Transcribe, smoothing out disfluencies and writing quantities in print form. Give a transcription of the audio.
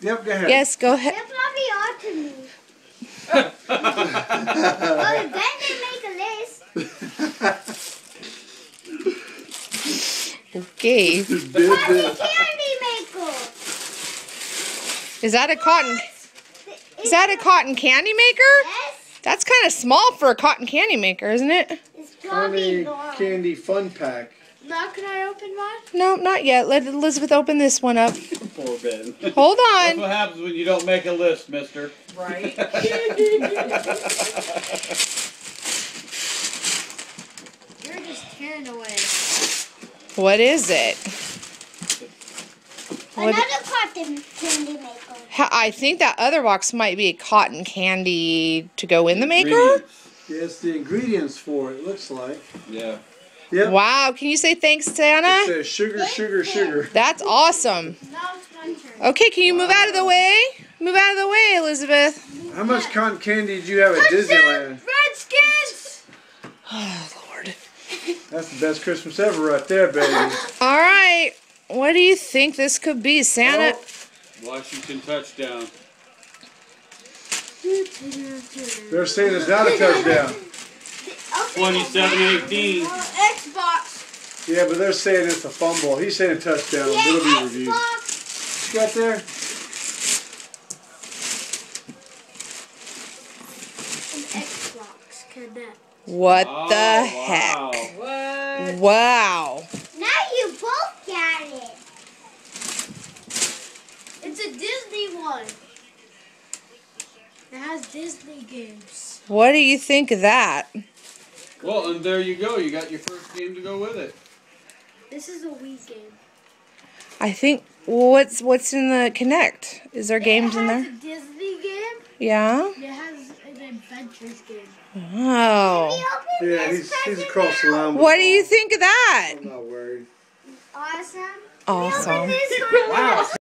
Yep, go ahead. Yes, go ahead. They're probably all to me. Well, then they make a list. Okay. Cotton candy maker. Is that a cotton? Is that a cotton candy maker? Yes. That's kind of small for a cotton candy maker, isn't it? It's probably Cotton long. candy fun pack. Now can I open mine? No, not yet. Let Elizabeth open this one up. Poor Ben. Hold That's on. what happens when you don't make a list, mister. Right? You're just tearing away. What is it? What- Another cotton candy maker. I think that other box might be a cotton candy to go in the maker. Ingredients. Yes, the ingredients for it looks like. Yeah. Yep. Wow, can you say thanks, It Santa? says sugar, sugar, sugar. That's awesome. Now it's my turn. Okay, can you move out of the way? Move out of the way, Elizabeth. How much cotton candy did you have at Disneyland? Redskins! Oh, Lord. That's the best Christmas ever right there, baby. All right. What do you think this could be, Santa? Washington touchdown. They're saying it's not a touchdown. 27-18. Xbox. Yeah, but they're saying it's a fumble. He's saying a touchdown. Yeah, It'll be reviewed. Xbox. You got there? An Xbox Connect. What Oh, the wow. heck? What? Wow. Now you both got it. It's a Disney one. It has Disney games. What do you think of that? Well, and there you go. You got your first game to go with it. This is a Wii game. I think what's in the Connect? Is there games in It there? has a Disney game. Yeah. It has an adventures game. Oh. Yeah, he's across the line. What do you think of that? I'm not worried. Awesome. Awesome. This one. Wow.